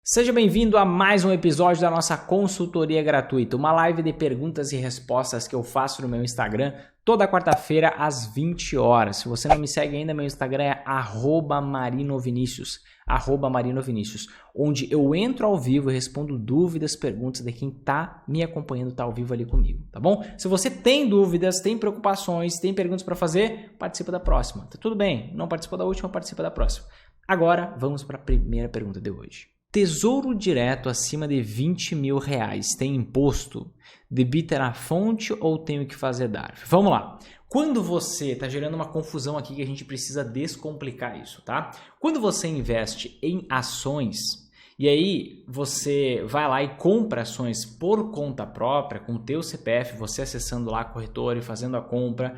Seja bem-vindo a mais um episódio da nossa consultoria gratuita, uma live de perguntas e respostas que eu faço no meu Instagram toda quarta-feira às 20 horas. Se você não me segue ainda, meu Instagram é @marinovinicius, @marinovinicius, onde eu entro ao vivo e respondo dúvidas, perguntas de quem está me acompanhando, está ao vivo ali comigo, tá bom? Se você tem dúvidas, tem preocupações, tem perguntas para fazer, participa da próxima. Tá tudo bem? Não participou da última, participa da próxima. Agora, vamos para a primeira pergunta de hoje. Tesouro direto acima de R$20 mil tem imposto? Debita na fonte ou tenho que fazer DARF? Vamos lá. Quando você está gerando uma confusão aqui que a gente precisa descomplicar isso, tá? Quando você investe em ações e aí você vai lá e compra ações por conta própria, com o teu CPF, você acessando lá a corretora e fazendo a compra.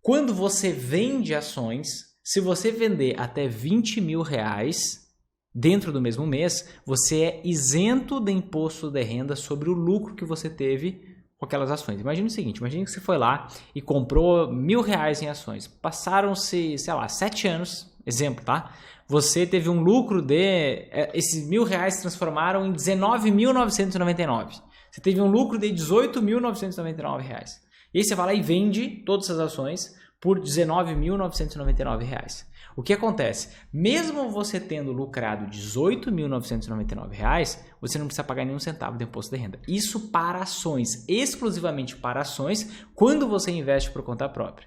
Quando você vende ações, se você vender até R$20 mil dentro do mesmo mês, você é isento de imposto de renda sobre o lucro que você teve com aquelas ações. Imagina o seguinte, imagine que você foi lá e comprou R$1.000 em ações. Passaram-se, 7 anos, exemplo, tá? Você teve um lucro de... Esses R$1.000 se transformaram em R$19.999. Você teve um lucro de R$18.999. E aí você vai lá e vende todas essas ações por R$19.999. O que acontece? Mesmo você tendo lucrado R$18.999, você não precisa pagar nenhum centavo de imposto de renda. Isso para ações, exclusivamente para ações, quando você investe por conta própria.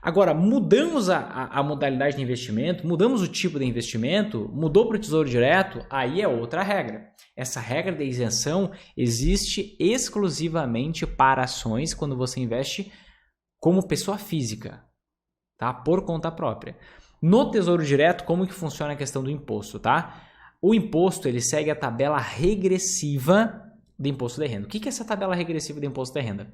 Agora, mudamos a modalidade de investimento, mudamos o tipo de investimento, mudou para o Tesouro Direto, aí é outra regra. Essa regra de isenção existe exclusivamente para ações quando você investe como pessoa física, tá? Por conta própria. No Tesouro Direto, como que funciona a questão do imposto, tá? O imposto, ele segue a tabela regressiva de imposto de renda. O que é essa tabela regressiva de imposto de renda?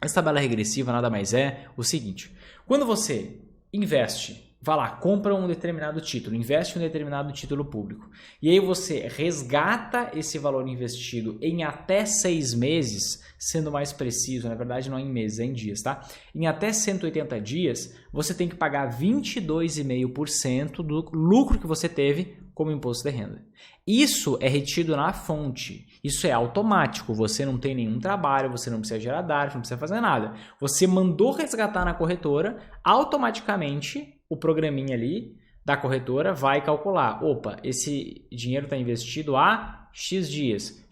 Essa tabela regressiva nada mais é o seguinte: quando você investe, vai lá, compra um determinado título, investe em um determinado título público, e aí você resgata esse valor investido em até 6 meses, sendo mais preciso, na verdade não é em meses, é em dias, tá? Em até 180 dias, você tem que pagar 22,5% do lucro que você teve como imposto de renda. Isso é retido na fonte, isso é automático, você não tem nenhum trabalho, você não precisa gerar DARF, não precisa fazer nada. Você mandou resgatar na corretora, automaticamente o programinha ali da corretora vai calcular, opa, esse dinheiro está investido há X dias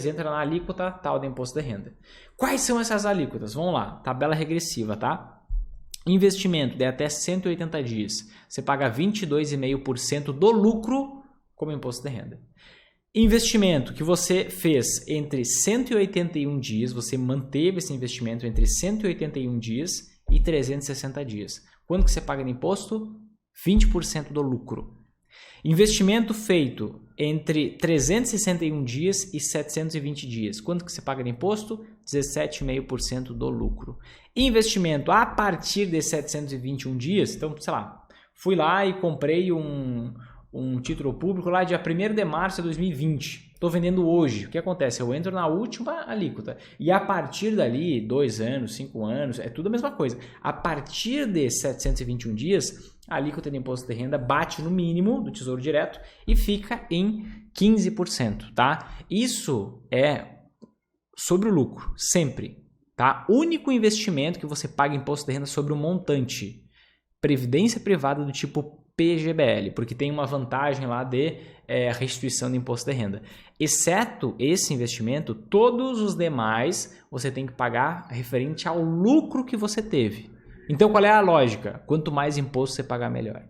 entra na alíquota tal de imposto de renda. Quais são essas alíquotas? Vamos lá, tabela regressiva, tá? Investimento de até 180 dias, você paga 22,5% do lucro como imposto de renda. Investimento que você fez entre 181 dias, você manteve esse investimento entre 181 dias e 360 dias. Quanto que você paga de imposto? 20% do lucro. Investimento feito entre 361 dias e 720 dias. Quanto que você paga de imposto? 17,5% do lucro. Investimento a partir de 721 dias, então, fui lá e comprei um título público lá dia 1º de março de 2020. Estou vendendo hoje. O que acontece? Eu entro na última alíquota. E a partir dali, 2 anos, 5 anos, é tudo a mesma coisa. A partir de 721 dias, a alíquota de imposto de renda bate no mínimo do Tesouro Direto e fica em 15%, tá? Isso é sobre o lucro, sempre, tá? Único investimento que você paga imposto de renda sobre o montante. Previdência privada do tipo PGBL, porque tem uma vantagem lá de restituição de imposto de renda. Exceto esse investimento, todos os demais você tem que pagar referente ao lucro que você teve. Então, qual é a lógica? Quanto mais imposto você pagar, melhor.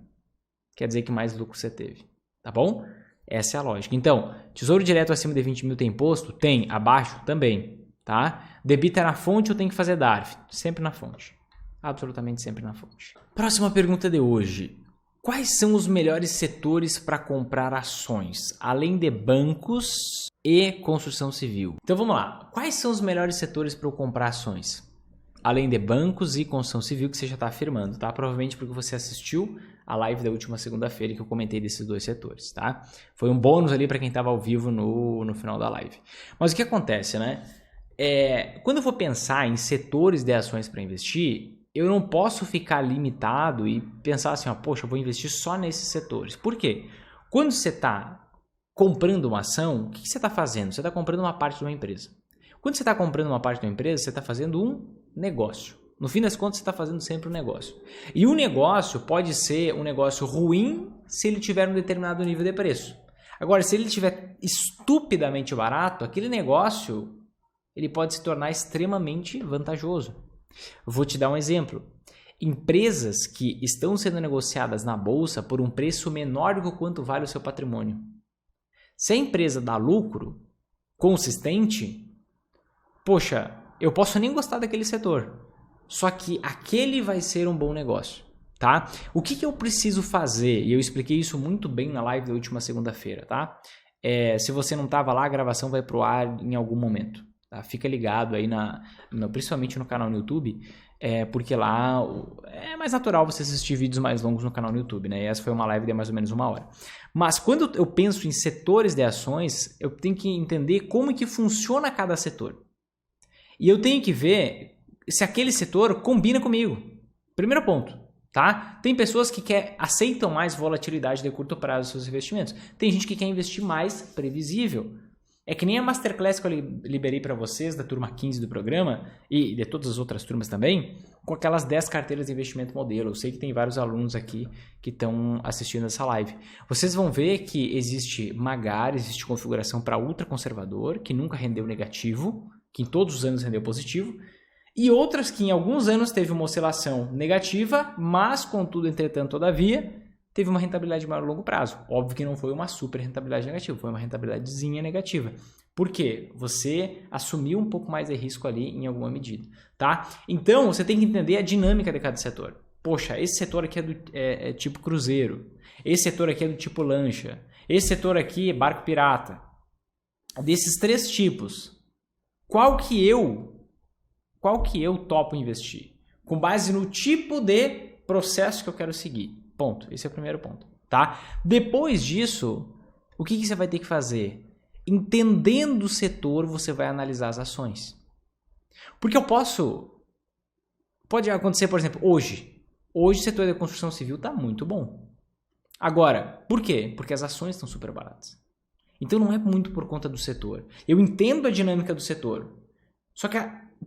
Quer dizer que mais lucro você teve, tá bom? Essa é a lógica. Então, Tesouro Direto acima de 20 mil tem imposto? Tem. Abaixo? Também, tá? Debita na fonte ou tem que fazer DARF? Sempre na fonte. Absolutamente sempre na fonte. Próxima pergunta de hoje. Quais são os melhores setores para comprar ações, além de bancos e construção civil? Então vamos lá. Quais são os melhores setores para eu comprar ações? Além de bancos e construção civil, que você já está afirmando, tá? Provavelmente porque você assistiu a live da última segunda-feira que eu comentei desses 2 setores, tá? Foi um bônus ali para quem estava ao vivo no final da live. Mas o que acontece, né? Quando eu vou pensar em setores de ações para investir, eu não posso ficar limitado e pensar assim, poxa, eu vou investir só nesses setores. Por quê? Quando você está comprando uma ação, o que você está fazendo? Você está comprando uma parte de uma empresa. Quando você está comprando uma parte de uma empresa, você está fazendo um negócio. No fim das contas, você está fazendo sempre um negócio. E o negócio pode ser um negócio ruim se ele tiver um determinado nível de preço. Agora, se ele estiver estupidamente barato, aquele negócio ele pode se tornar extremamente vantajoso. Vou te dar um exemplo. Empresas que estão sendo negociadas na bolsa por um preço menor do que o quanto vale o seu patrimônio. Se a empresa dá lucro consistente, poxa, eu posso nem gostar daquele setor. Só que aquele vai ser um bom negócio, tá? O que eu preciso fazer? E eu expliquei isso muito bem na live da última segunda-feira, tá? Se você não estava lá, a gravação vai pro ar em algum momento, tá? Fica ligado aí, principalmente no canal no YouTube, porque lá é mais natural você assistir vídeos mais longos no canal no YouTube, né? E essa foi uma live de mais ou menos 1 hora. Mas quando eu penso em setores de ações, eu tenho que entender como que funciona cada setor. E eu tenho que ver se aquele setor combina comigo. Primeiro ponto, tá? Tem pessoas que aceitam mais volatilidade de curto prazo nos seus investimentos. Tem gente que quer investir mais previsível. É que nem a Masterclass que eu liberei para vocês, da turma 15 do programa, e de todas as outras turmas também, com aquelas 10 carteiras de investimento modelo. Eu sei que tem vários alunos aqui que estão assistindo essa live. Vocês vão ver que existe Magar, existe configuração para ultraconservador, que nunca rendeu negativo, que em todos os anos rendeu positivo, e outras que em alguns anos teve uma oscilação negativa, mas contudo, entretanto, todavia, teve uma rentabilidade maior a longo prazo. Óbvio que não foi uma super rentabilidade negativa, foi uma rentabilidadezinha negativa. Por quê? Você assumiu um pouco mais de risco ali em alguma medida, tá? Então, você tem que entender a dinâmica de cada setor. Poxa, esse setor aqui é tipo cruzeiro, esse setor aqui é do tipo lancha, esse setor aqui é barco pirata. Desses 3 tipos, qual que eu topo investir? Com base no tipo de processo que eu quero seguir. Ponto. Esse é o primeiro ponto, tá? Depois disso, o que você vai ter que fazer? Entendendo o setor, você vai analisar as ações. Porque pode acontecer, por exemplo, hoje o setor da construção civil está muito bom. Agora, por quê? Porque as ações estão super baratas. Então não é muito por conta do setor. Eu entendo a dinâmica do setor. Só que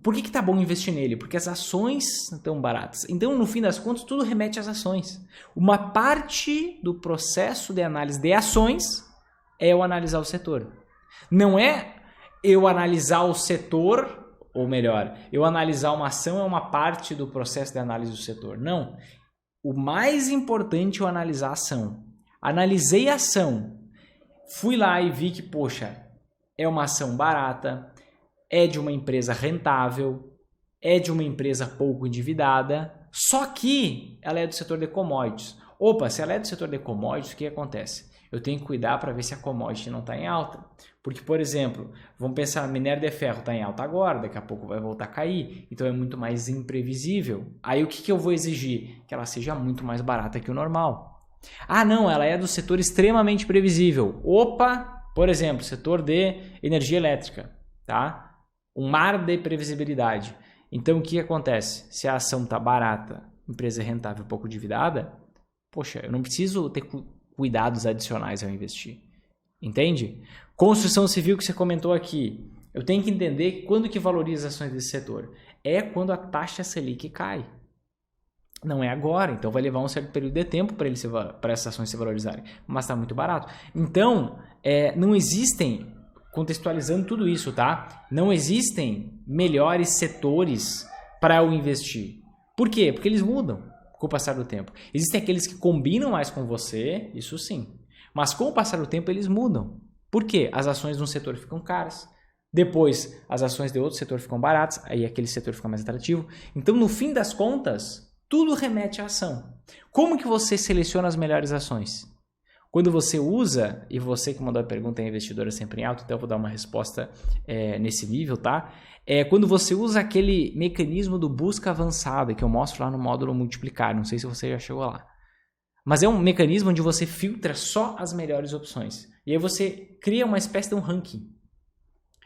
por que tá bom investir nele? Porque as ações estão baratas. Então, no fim das contas, tudo remete às ações. Uma parte do processo de análise de ações é eu analisar o setor. Não é eu analisar o setor, ou melhor, eu analisar uma ação é uma parte do processo de análise do setor. Não. O mais importante é eu analisar a ação. Analisei a ação. Fui lá e vi que, poxa, é uma ação barata, é de uma empresa rentável, é de uma empresa pouco endividada, só que ela é do setor de commodities. Opa, se ela é do setor de commodities, o que acontece? Eu tenho que cuidar para ver se a commodity não está em alta. Porque, por exemplo, vamos pensar, minério de ferro está em alta agora, daqui a pouco vai voltar a cair, então é muito mais imprevisível. Aí o que eu vou exigir? Que ela seja muito mais barata que o normal. Ah, não, ela é do setor extremamente previsível. Opa, por exemplo, setor de energia elétrica, tá? Um mar de previsibilidade. Então, o que acontece? Se a ação está barata, empresa rentável, pouco endividada, poxa, eu não preciso ter cuidados adicionais ao investir. Entende? Construção civil que você comentou aqui. Eu tenho que entender quando que valoriza as ações desse setor. É quando a taxa Selic cai. Não é agora. Então, vai levar um certo período de tempo para essas ações se valorizarem. Mas está muito barato. Então, não existem... Contextualizando tudo isso, tá? Não existem melhores setores para eu investir. Por quê? Porque eles mudam com o passar do tempo. Existem aqueles que combinam mais com você, isso sim. Mas com o passar do tempo eles mudam. Por quê? As ações de um setor ficam caras. Depois, as ações de outro setor ficam baratas. Aí aquele setor fica mais atrativo. Então, no fim das contas, tudo remete à ação. Como que você seleciona as melhores ações? Quando você usa, e você que mandou a pergunta é investidora sempre em alto, então eu vou dar uma resposta nesse nível, tá? Quando você usa aquele mecanismo do busca avançada, que eu mostro lá no módulo multiplicar, não sei se você já chegou lá. Mas é um mecanismo onde você filtra só as melhores opções. E aí você cria uma espécie de um ranking.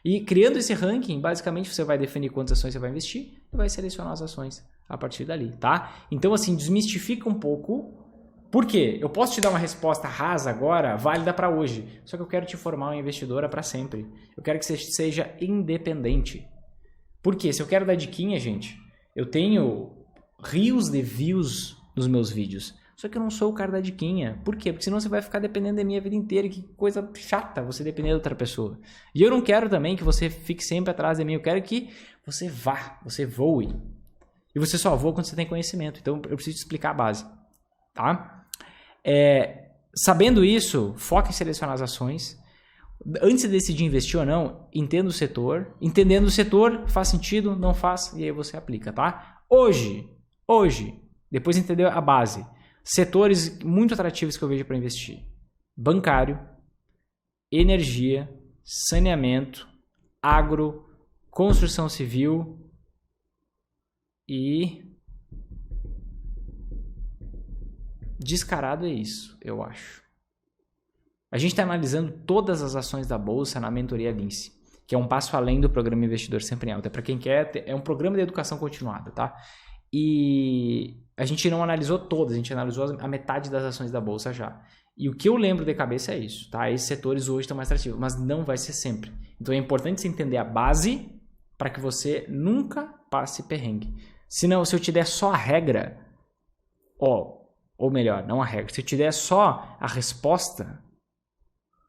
E criando esse ranking, basicamente você vai definir quantas ações você vai investir e vai selecionar as ações a partir dali, tá? Então, assim, desmistifica um pouco Por quê? Eu posso te dar uma resposta rasa agora, válida para hoje. Só que eu quero te formar uma investidora para sempre. Eu quero que você seja independente. Por quê? Se eu quero dar diquinha, gente, eu tenho rios de views nos meus vídeos. Só que eu não sou o cara da diquinha. Por quê? Porque senão você vai ficar dependendo de mim a vida inteira. Que coisa chata você depender de outra pessoa. E eu não quero também que você fique sempre atrás de mim. Eu quero que você vá, você voe. E você só voa quando você tem conhecimento. Então eu preciso te explicar a base. Tá? Sabendo isso, foca em selecionar as ações. Antes de decidir investir ou não, entenda o setor. Entendendo o setor, faz sentido, não faz, e aí você aplica, tá? Hoje, depois de entender a base, setores muito atrativos que eu vejo para investir: bancário, energia, saneamento, agro, construção civil e... descarado é isso, eu acho. A gente está analisando todas as ações da Bolsa na mentoria Lince, que é um passo além do programa Investidor Sempre em Alta. É para quem quer, é um programa de educação continuada, tá? E a gente não analisou todas, a gente analisou a metade das ações da Bolsa já. E o que eu lembro de cabeça é isso, tá? Esses setores hoje estão mais atrativos, mas não vai ser sempre. Então é importante você entender a base para que você nunca passe perrengue. Senão, se eu te der só a regra, ou melhor, não a regra, se eu te der só a resposta,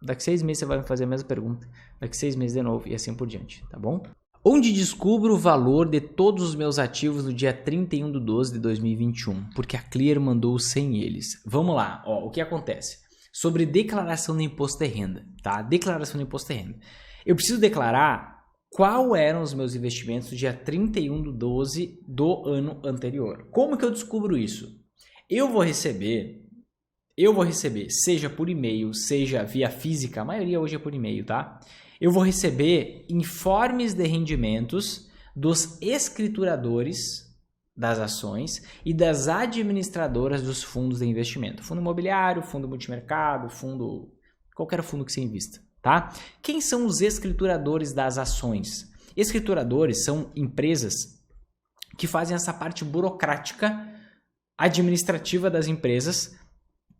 daqui 6 meses você vai me fazer a mesma pergunta, daqui 6 meses de novo e assim por diante, tá bom? Onde descubro o valor de todos os meus ativos no dia 31/12/2021, porque a Clear mandou sem eles. Vamos lá, o que acontece? Sobre declaração do imposto de renda, tá? Declaração do imposto de renda. Eu preciso declarar qual eram os meus investimentos no dia 31/12 do ano anterior. Como que eu descubro isso? Eu vou receber, seja por e-mail, seja via física, a maioria hoje é por e-mail, tá? Eu vou receber informes de rendimentos dos escrituradores das ações e das administradoras dos fundos de investimento. Fundo imobiliário, fundo multimercado, qualquer fundo que você invista, tá? Quem são os escrituradores das ações? Escrituradores são empresas que fazem essa parte burocrática administrativa das empresas.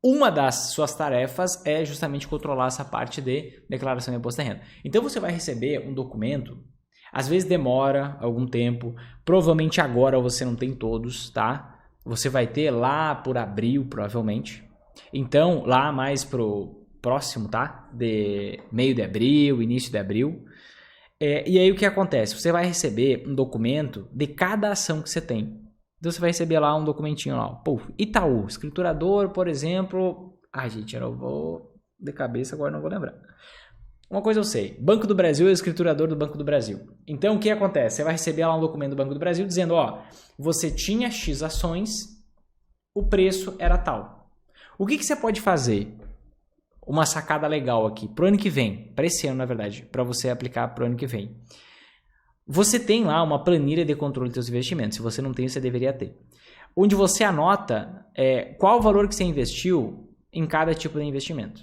Uma das suas tarefas é justamente controlar essa parte de declaração de imposto de renda. Então você vai receber um documento, às vezes demora algum tempo, provavelmente agora você não tem todos, tá? Você vai ter lá por abril, provavelmente. Então, lá mais pro próximo, tá? De meio de abril, início de abril. E aí o que acontece? Você vai receber um documento de cada ação que você tem. Então você vai receber lá um documentinho lá. Pô, Itaú, escriturador, por exemplo. Ai, gente, eu não vou de cabeça, agora não vou lembrar. Uma coisa eu sei. Banco do Brasil é o escriturador do Banco do Brasil. Então o que acontece? Você vai receber lá um documento do Banco do Brasil dizendo, você tinha X ações, o preço era tal. O que você pode fazer? Uma sacada legal aqui, pro ano que vem, para esse ano na verdade, para você aplicar pro ano que vem. Você tem lá uma planilha de controle dos seus investimentos. Se você não tem, você deveria ter. Onde você anota qual o valor que você investiu em cada tipo de investimento.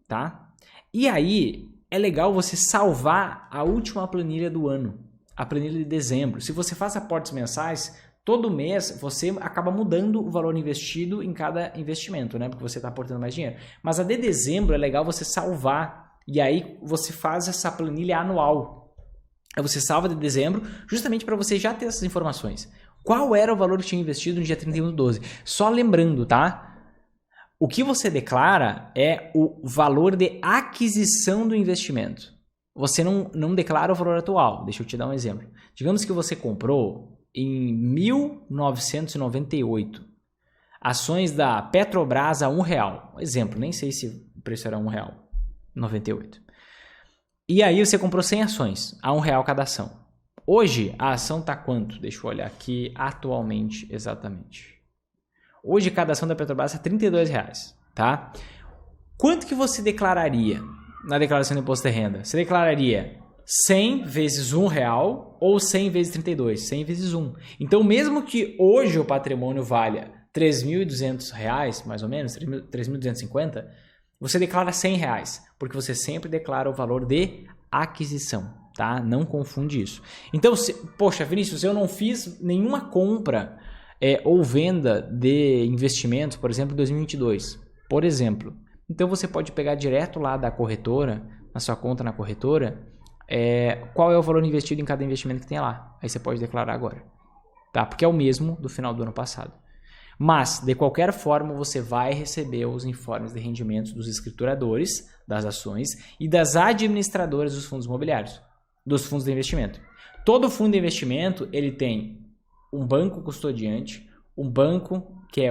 Tá? E aí, é legal você salvar a última planilha do ano. A planilha de dezembro. Se você faz aportes mensais, todo mês você acaba mudando o valor investido em cada investimento, né? Porque você está aportando mais dinheiro. Mas a de dezembro é legal você salvar. E aí você faz essa planilha anual. Aí você salva de dezembro, justamente para você já ter essas informações. Qual era o valor que tinha investido no dia 31/12? Só lembrando, tá? O que você declara é o valor de aquisição do investimento. Você não declara o valor atual. Deixa eu te dar um exemplo. Digamos que você comprou em 1998 ações da Petrobras a R$1. Exemplo, nem sei se o preço era R$1,98. E aí você comprou 100 ações, a R$1 cada ação. Hoje a ação está quanto? Deixa eu olhar aqui atualmente exatamente. Hoje cada ação da Petrobras é R$32, tá? Quanto que você declararia na declaração de imposto de renda? Você declararia 100 vezes R$1 ou 100 vezes 32? 100 vezes 1. Então mesmo que hoje o patrimônio valha R$3.200, mais ou menos, 3.250, você declara R$100, porque você sempre declara o valor de aquisição, tá? Não confunde isso. Então, poxa, Vinícius, eu não fiz nenhuma compra ou venda de investimentos, por exemplo, em 2022. Por exemplo. Então você pode pegar direto lá da corretora, na sua conta na corretora, qual é o valor investido em cada investimento que tem lá. Aí você pode declarar agora. Tá? Porque é o mesmo do final do ano passado. Mas, de qualquer forma, você vai receber os informes de rendimentos dos escrituradores das ações e das administradoras dos fundos imobiliários, dos fundos de investimento. Todo fundo de investimento, ele tem um banco custodiante, um banco que é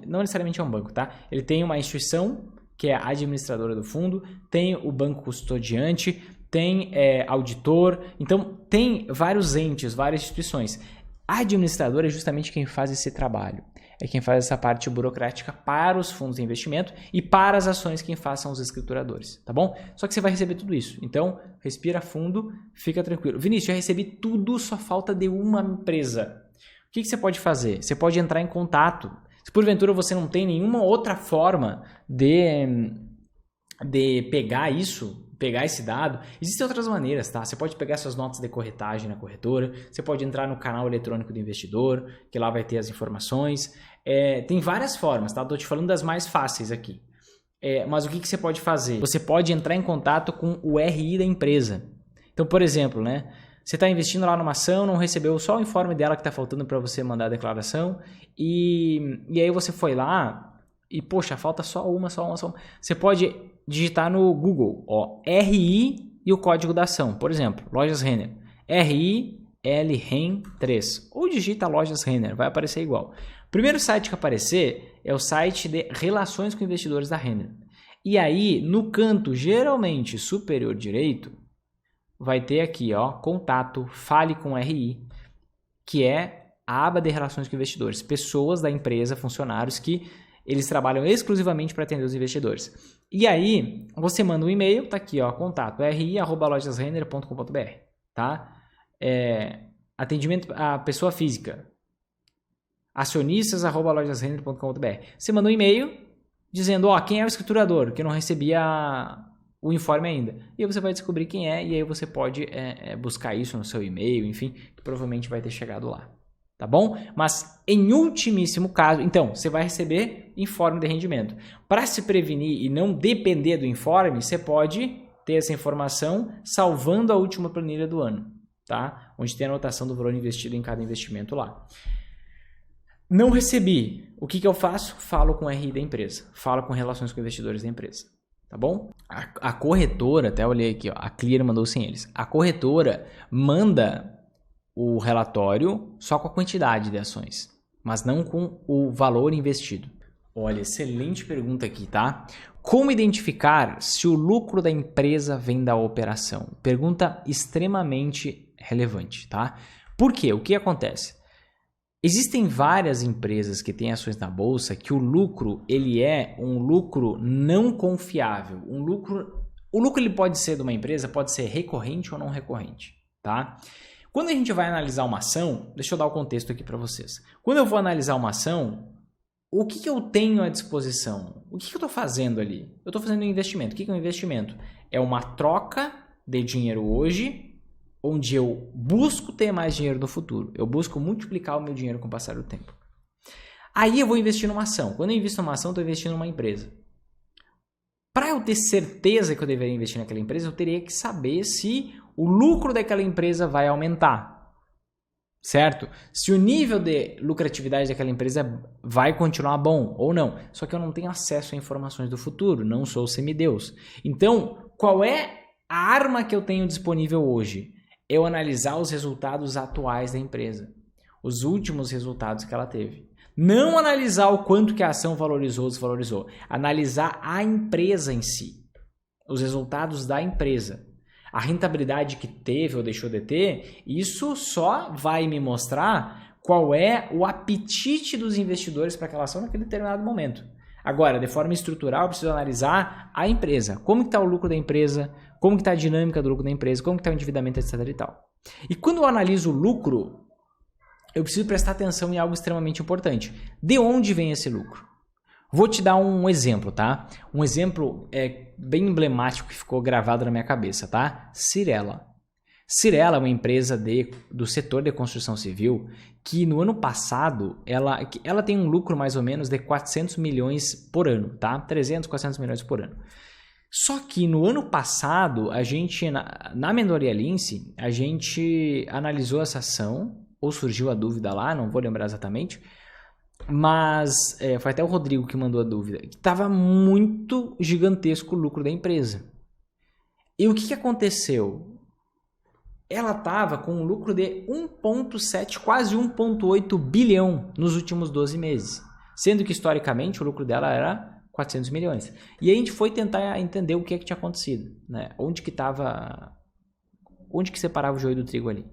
não necessariamente é um banco, tá? Ele tem uma instituição que é a administradora do fundo, tem o banco custodiante, tem auditor, então tem vários entes, várias instituições. A administradora é justamente quem faz esse trabalho. É quem faz essa parte burocrática para os fundos de investimento e para as ações quem façam os escrituradores, tá bom? Só que você vai receber tudo isso. Então, respira fundo, fica tranquilo. Vinícius, já recebi tudo, só falta de uma empresa. O que você pode fazer? Você pode entrar em contato. Se porventura você não tem nenhuma outra forma de pegar esse dado, existem outras maneiras, tá? Você pode pegar suas notas de corretagem na corretora, você pode entrar no canal eletrônico do investidor, que lá vai ter as informações. Tem várias formas, tá? Estou te falando das mais fáceis aqui. Mas o que você pode fazer? Você pode entrar em contato com o RI da empresa. Então, por exemplo, né? Você está investindo lá numa ação, não recebeu só o informe dela que está faltando para você mandar a declaração, e aí você foi lá e, poxa, falta só uma. Você pode digitar no Google, RI e o código da ação. Por exemplo, Lojas Renner. RILREN3. Ou digita Lojas Renner, vai aparecer igual. O primeiro site que aparecer é o site de relações com investidores da Renner. E aí, no canto geralmente superior direito, vai ter aqui, contato, fale com RI, que é a aba de relações com investidores. Pessoas da empresa, funcionários que eles trabalham exclusivamente para atender os investidores. E aí, você manda um e-mail, tá aqui, contato, ri@lojasrenner.com.br, tá? Atendimento à pessoa física, acionistas@lojasrenner.com.br. Você manda um e-mail dizendo, quem é o escriturador, que não recebia o informe ainda. E aí você vai descobrir quem é, e aí você pode buscar isso no seu e-mail, enfim, que provavelmente vai ter chegado lá. Tá bom? Mas em ultimíssimo caso, então, você vai receber informe de rendimento. Para se prevenir e não depender do informe, você pode ter essa informação salvando a última planilha do ano, tá? Onde tem a anotação do valor investido em cada investimento lá. Não recebi. O que eu faço? Falo com o RI da empresa. Falo com relações com investidores da empresa. Tá bom? A corretora, até olhei aqui, a Clear mandou sem eles. A corretora manda o relatório só com a quantidade de ações, mas não com o valor investido. Olha, excelente pergunta aqui, tá? Como identificar se o lucro da empresa vem da operação? Pergunta extremamente relevante, tá? Por quê? O que acontece? Existem várias empresas que têm ações na bolsa que o lucro, ele é um lucro não confiável. O lucro ele pode ser de uma empresa, pode ser recorrente ou não recorrente, tá? Quando a gente vai analisar uma ação, deixa eu dar o contexto aqui para vocês. Quando eu vou analisar uma ação, o que eu tenho à disposição? O que eu estou fazendo ali? Eu estou fazendo um investimento. O que é um investimento? É uma troca de dinheiro hoje, onde eu busco ter mais dinheiro no futuro. Eu busco multiplicar o meu dinheiro com o passar do tempo. Aí eu vou investir numa ação. Quando eu invisto numa ação, eu estou investindo numa empresa. Para eu ter certeza que eu deveria investir naquela empresa, eu teria que saber se o lucro daquela empresa vai aumentar, certo? Se o nível de lucratividade daquela empresa vai continuar bom ou não. Só que eu não tenho acesso a informações do futuro, não sou semideus. Então, qual é a arma que eu tenho disponível hoje? Eu analisar os resultados atuais da empresa, os últimos resultados que ela teve. Não analisar o quanto que a ação valorizou ou desvalorizou. Analisar a empresa em si. Os resultados da empresa. A rentabilidade que teve ou deixou de ter, isso só vai me mostrar qual é o apetite dos investidores para aquela ação naquele determinado momento. Agora, de forma estrutural, eu preciso analisar a empresa. Como está o lucro da empresa, como está a dinâmica do lucro da empresa, como está o endividamento, etc. e tal. E quando eu analiso o lucro, eu preciso prestar atenção em algo extremamente importante. De onde vem esse lucro? Vou te dar um exemplo, tá? Um exemplo bem emblemático que ficou gravado na minha cabeça, tá? Cyrela. Cirela é uma empresa do setor de construção civil que no ano passado ela tem um lucro mais ou menos de 400 milhões por ano, tá? 300, 400 milhões por ano. Só que no ano passado, a gente, na mentoria Lince, a gente analisou essa ação, ou surgiu a dúvida lá, não vou lembrar exatamente, mas foi até o Rodrigo que mandou a dúvida, que estava muito gigantesco o lucro da empresa. E o que aconteceu? Ela estava com um lucro de 1,7, quase 1,8 bilhão nos últimos 12 meses, sendo que historicamente o lucro dela era 400 milhões. E aí a gente foi tentar entender o que tinha acontecido, né? Onde que separava o joio do trigo ali.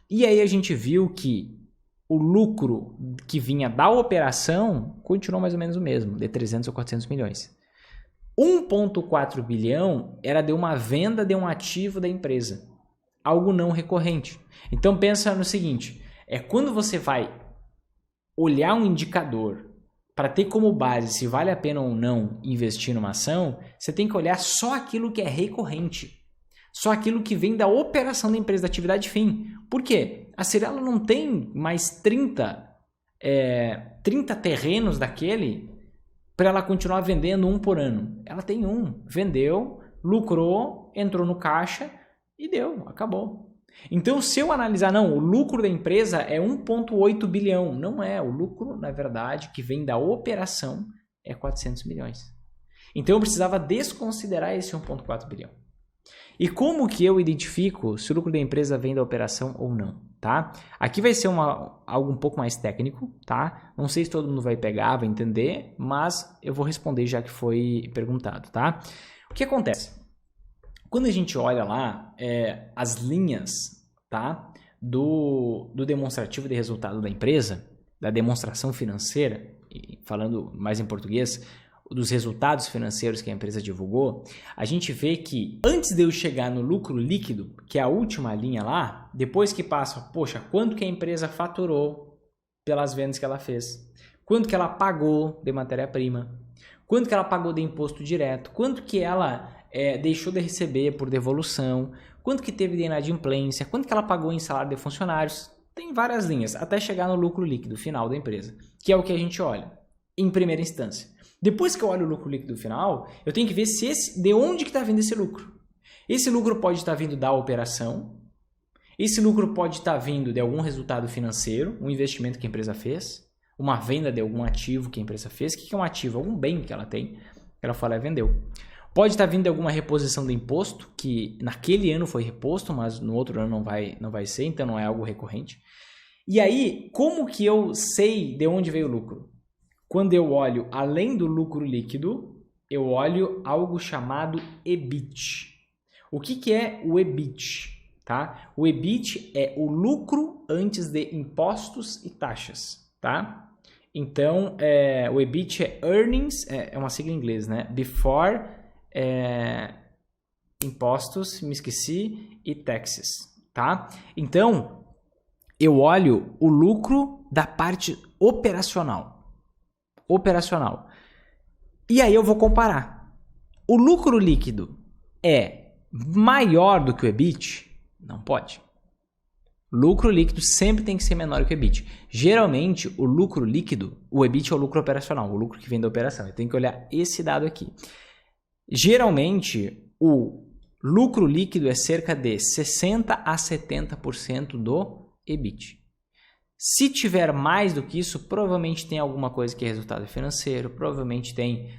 E aí a gente viu que o lucro que vinha da operação continuou mais ou menos o mesmo, de 300 ou 400 milhões. 1,4 bilhão era de uma venda de um ativo da empresa, algo não recorrente. Então pensa no seguinte, quando você vai olhar um indicador para ter como base se vale a pena ou não investir numa ação, você tem que olhar só aquilo que é recorrente. Só aquilo que vem da operação da empresa, da atividade fim. Por quê? A Cirela não tem mais 30 terrenos daquele para ela continuar vendendo um por ano. Ela tem um. Vendeu, lucrou, entrou no caixa e deu, acabou. Então, se eu analisar, o lucro da empresa é 1,8 bilhão. Não é. O lucro, na verdade, que vem da operação é 400 milhões. Então, eu precisava desconsiderar esse 1,4 bilhão. E como que eu identifico se o lucro da empresa vem da operação ou não, tá? Aqui vai ser algo um pouco mais técnico, tá? Não sei se todo mundo vai pegar, vai entender, mas eu vou responder já que foi perguntado, tá? O que acontece? Quando a gente olha lá as linhas, tá, do demonstrativo de resultado da empresa, da demonstração financeira, falando mais em português, dos resultados financeiros que a empresa divulgou, a gente vê que antes de eu chegar no lucro líquido, que é a última linha lá, depois que passa, poxa, quanto que a empresa faturou pelas vendas que ela fez, quanto que ela pagou de matéria-prima, quanto que ela pagou de imposto direto, quanto que ela deixou de receber por devolução, quanto que teve de inadimplência, quanto que ela pagou em salário de funcionários. Tem várias linhas, até chegar no lucro líquido final da empresa, que é o que a gente olha em primeira instância. Depois que eu olho o lucro líquido final, eu tenho que ver de onde que está vindo esse lucro. Esse lucro pode estar vindo da operação, esse lucro pode estar vindo de algum resultado financeiro, um investimento que a empresa fez, uma venda de algum ativo que a empresa fez. O que é um ativo? Algum bem que ela tem, que ela fala e vendeu. Pode estar vindo de alguma reposição do imposto, que naquele ano foi reposto, mas no outro ano não vai ser, então não é algo recorrente. E aí, como que eu sei de onde veio o lucro? Quando eu olho, além do lucro líquido, eu olho algo chamado EBIT. O que é o EBIT? Tá? O EBIT é o lucro antes de impostos e taxas. Tá? Então, o EBIT é Earnings, é uma sigla em inglês, né? Before impostos, me esqueci, e taxes, tá? Então, eu olho o lucro da parte operacional. E aí eu vou comparar. O lucro líquido é maior do que o EBIT? Não pode. Lucro líquido sempre tem que ser menor que o EBIT. Geralmente, o lucro líquido, o EBIT é o lucro operacional, o lucro que vem da operação. Eu tenho que olhar esse dado aqui. Geralmente, o lucro líquido é cerca de 60% a 70% do EBIT. Se tiver mais do que isso, provavelmente tem alguma coisa que é resultado financeiro, provavelmente tem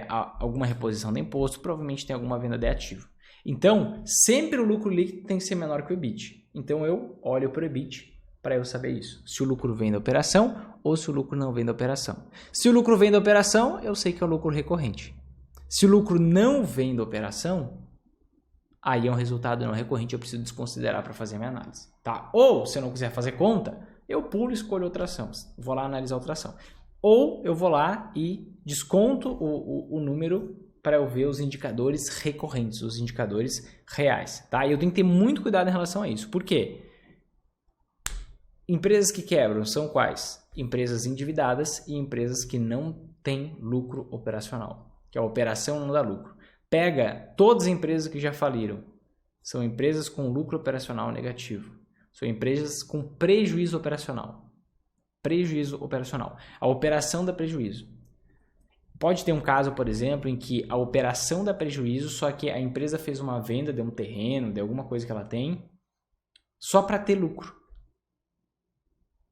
alguma reposição de imposto, provavelmente tem alguma venda de ativo. Então, sempre o lucro líquido tem que ser menor que o EBIT. Então, eu olho para o EBIT para eu saber isso. Se o lucro vem da operação ou se o lucro não vem da operação. Se o lucro vem da operação, eu sei que é o lucro recorrente. Se o lucro não vem da operação, aí é um resultado não recorrente, eu preciso desconsiderar para fazer a minha análise. Tá? Ou, se eu não quiser fazer conta, eu pulo e escolho outra ação. Vou lá analisar outra ação. Ou eu vou lá e desconto o número para eu ver os indicadores recorrentes, os indicadores reais. Tá? E eu tenho que ter muito cuidado em relação a isso. Por quê? Empresas que quebram são quais? Empresas endividadas e empresas que não têm lucro operacional. Que a operação não dá lucro. Pega todas as empresas que já faliram. são empresas com lucro operacional negativo. São empresas com prejuízo operacional. Prejuízo operacional. A operação dá prejuízo. Pode ter um caso, por exemplo, em que a operação dá prejuízo, só que a empresa fez uma venda de um terreno, de alguma coisa que ela tem, só para ter lucro.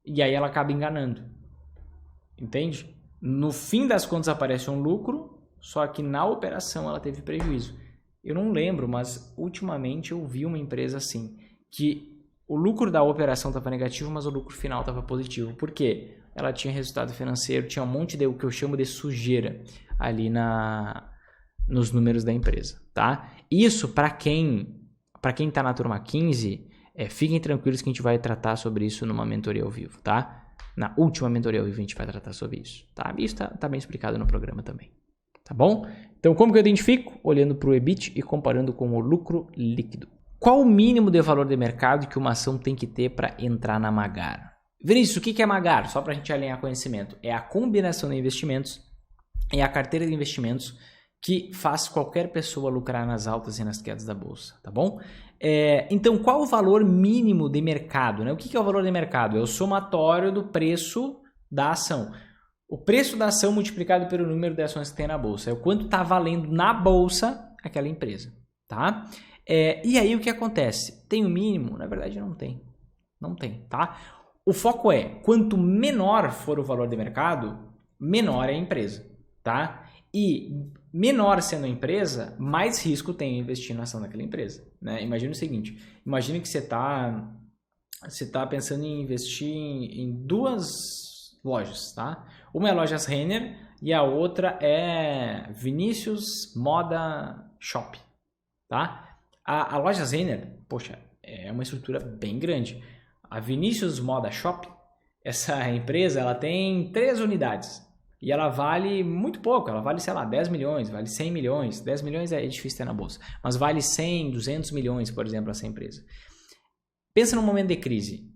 E aí ela acaba enganando. Entende? No fim das contas aparece um lucro, só que na operação ela teve prejuízo. Eu não lembro, mas ultimamente eu vi uma empresa assim, que o lucro da operação estava negativo, mas o lucro final estava positivo. Por quê? Ela tinha resultado financeiro, tinha um monte de o que eu chamo de sujeira ali nos números da empresa, tá? Isso para quem está na turma 15, fiquem tranquilos que a gente vai tratar sobre isso numa mentoria ao vivo, tá? Na última mentoria ao vivo a gente vai tratar sobre isso, tá? Isso tá bem explicado no programa também, tá bom? Então como que eu identifico? Olhando para o EBIT e comparando com o lucro líquido. Qual o mínimo de valor de mercado que uma ação tem que ter para entrar na Magar? Vinícius, o que é Magar? Só para a gente alinhar conhecimento. É a combinação de investimentos, é a carteira de investimentos que faz qualquer pessoa lucrar nas altas e nas quedas da bolsa, tá bom? Então, qual o valor mínimo de mercado, né? O que é o valor de mercado? É o somatório do preço da ação. O preço da ação multiplicado pelo número de ações que tem na bolsa. É o quanto está valendo na bolsa aquela empresa, tá? E aí o que acontece? Tem o mínimo? Na verdade não tem. Não tem, tá? O foco é, quanto menor for o valor de mercado, menor é a empresa, tá? E menor sendo a empresa, mais risco tem investir na ação daquela empresa, né? Imagina o seguinte, imagina que você tá pensando em investir em duas lojas, tá? Uma é a Lojas Renner e a outra é Vinícius Moda Shop, tá? A Lojas Renner, poxa, é uma estrutura bem grande. A Vinícius Moda Shop, essa empresa, ela tem 3 unidades e ela vale muito pouco, ela vale, sei lá, 10 milhões, vale 100 milhões, 10 milhões é difícil ter na bolsa, mas vale 100, 200 milhões, por exemplo, essa empresa. Pensa num momento de crise,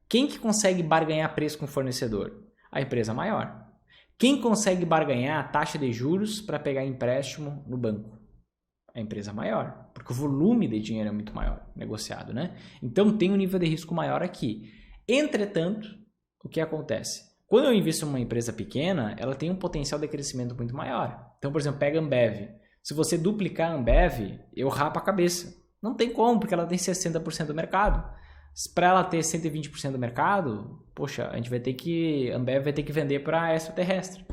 quem que consegue barganhar preço com o fornecedor? A empresa maior. Quem consegue barganhar a taxa de juros para pegar empréstimo no banco? A empresa maior, porque o volume de dinheiro é muito maior negociado, né? Então tem um nível de risco maior aqui. Entretanto, o que acontece? Quando eu invisto em uma empresa pequena, ela tem um potencial de crescimento muito maior. Então, por exemplo, pega a Ambev. Se você duplicar a Ambev, eu rapo a cabeça. Não tem como, porque ela tem 60% do mercado. Para ela ter 120% do mercado, poxa, a Ambev vai ter que vender para extraterrestre.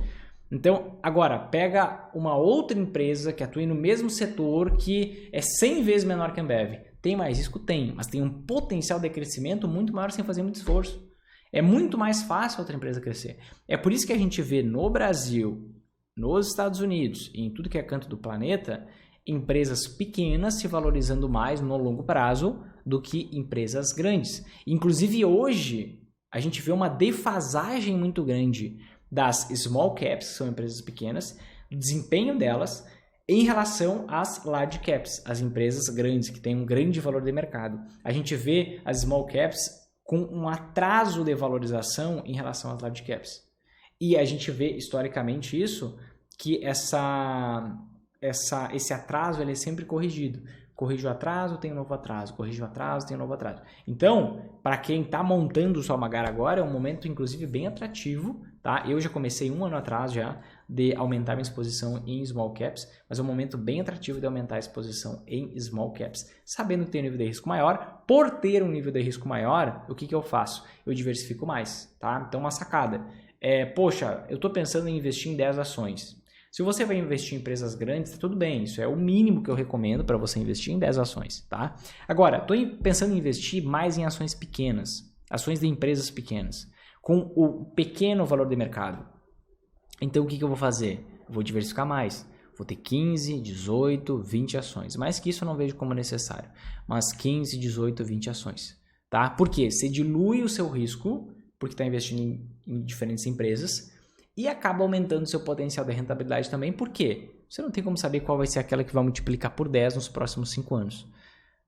Então, agora, pega uma outra empresa que atua no mesmo setor que é 100 vezes menor que a Ambev. Tem mais risco? Tem, mas tem um potencial de crescimento muito maior sem fazer muito esforço. É muito mais fácil a outra empresa crescer. É por isso que a gente vê no Brasil, nos Estados Unidos e em tudo que é canto do planeta, empresas pequenas se valorizando mais no longo prazo do que empresas grandes. Inclusive hoje, a gente vê uma defasagem muito grande das small caps, que são empresas pequenas, o desempenho delas em relação às large caps, as empresas grandes, que têm um grande valor de mercado. A gente vê as small caps com um atraso de valorização em relação às large caps. E a gente vê historicamente isso, que esse atraso ele é sempre corrigido. Corrige o atraso, tem um novo atraso. Corrige o atraso, tem um novo atraso. Então, para quem está montando o sua Magar agora, é um momento, inclusive, bem atrativo. Tá? Eu já comecei 1 ano atrás já de aumentar minha exposição em small caps, mas é um momento bem atrativo de aumentar a exposição em small caps, sabendo que tem um nível de risco maior. Por ter um nível de risco maior, o que eu faço? Eu diversifico mais. Tá? Então, uma sacada. Poxa, eu estou pensando em investir em 10 ações. Se você vai investir em empresas grandes, tudo bem, isso é o mínimo que eu recomendo para você investir em 10 ações, tá? Agora, estou pensando em investir mais em ações pequenas, ações de empresas pequenas, com o pequeno valor de mercado. Então, o que eu vou fazer? Eu vou diversificar mais. Vou ter 15, 18, 20 ações. Mais que isso eu não vejo como necessário, mas 15, 18, 20 ações, tá? Por quê? Você dilui o seu risco, porque está investindo em diferentes empresas, e acaba aumentando seu potencial de rentabilidade também. Por quê? Você não tem como saber qual vai ser aquela que vai multiplicar por 10 nos próximos 5 anos.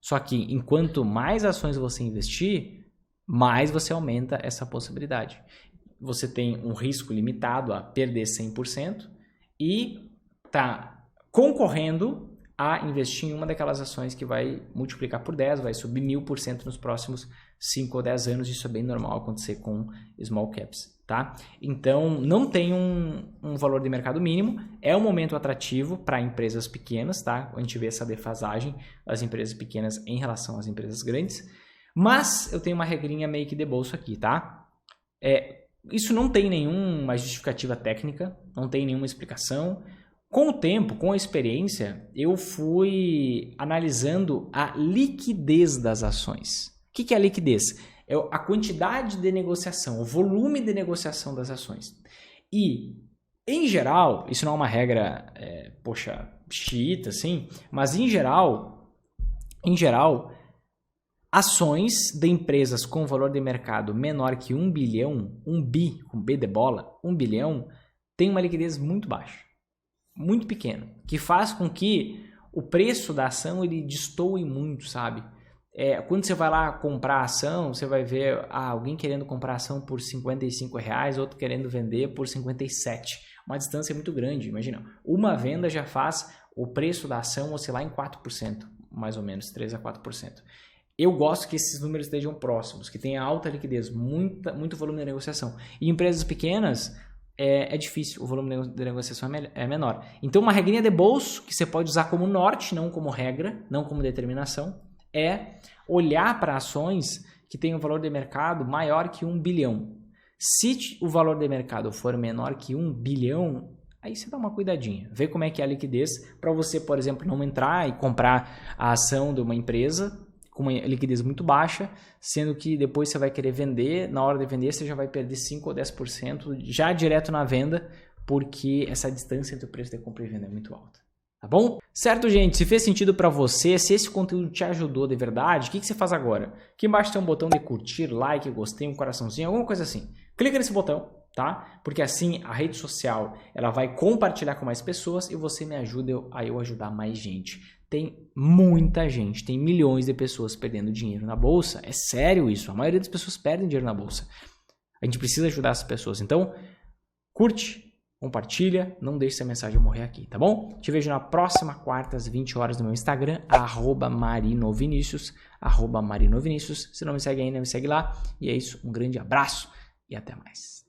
Só que enquanto mais ações você investir, mais você aumenta essa possibilidade. Você tem um risco limitado a perder 100% e está concorrendo a investir em uma daquelas ações que vai multiplicar por 10, vai subir 1000% nos próximos 5 ou 10 anos. Isso é bem normal acontecer com small caps, tá? Então, não tem um valor de mercado mínimo, é um momento atrativo para empresas pequenas, tá? A gente vê essa defasagem das empresas pequenas em relação às empresas grandes, mas eu tenho uma regrinha meio que de bolso aqui, tá? Isso não tem nenhuma justificativa técnica, não tem nenhuma explicação. Com o tempo, com a experiência, eu fui analisando a liquidez das ações. O que é a liquidez? É a quantidade de negociação, o volume de negociação das ações. E, em geral, isso não é uma regra, xiita, assim, mas em geral, ações de empresas com valor de mercado menor que 1 bilhão, 1 bi, com B de bola, 1 bilhão, tem uma liquidez muito baixa. Muito pequeno, que faz com que o preço da ação ele destoe muito, sabe? Quando você vai lá comprar a ação, você vai ver alguém querendo comprar a ação por R$55, outro querendo vender por 57. Uma distância muito grande, imagina. Uma venda já faz o preço da ação oscilar em 4%, mais ou menos, 3 a 4%. Eu gosto que esses números estejam próximos, que tenha alta liquidez, muito volume de negociação. E empresas pequenas... É difícil, o volume de negociação é menor. Então, uma regrinha de bolso, que você pode usar como norte, não como regra, não como determinação, é olhar para ações que têm um valor de mercado maior que 1 bilhão. Se o valor de mercado for menor que 1 bilhão, aí você dá uma cuidadinha. Vê como é que é a liquidez para você, por exemplo, não entrar e comprar a ação de uma empresa com uma liquidez muito baixa, sendo que depois você vai querer vender, na hora de vender você já vai perder 5 ou 10% já direto na venda, porque essa distância entre o preço de compra e venda é muito alta. Tá bom? Certo, gente? Se fez sentido para você, se esse conteúdo te ajudou de verdade, o que você faz agora? Aqui embaixo tem um botão de curtir, like, gostei, um coraçãozinho, alguma coisa assim. Clica nesse botão, tá? Porque assim a rede social ela vai compartilhar com mais pessoas e você me ajuda a eu ajudar mais gente. Tem muita gente, tem milhões de pessoas perdendo dinheiro na bolsa. É sério isso, a maioria das pessoas perdem dinheiro na bolsa. A gente precisa ajudar essas pessoas. Então, curte, compartilha, não deixe essa mensagem morrer aqui, tá bom? Te vejo na próxima quarta às 20 horas no meu Instagram, @marinovinicius, @marinovinicius. Se não me segue ainda, me segue lá. E é isso, um grande abraço e até mais.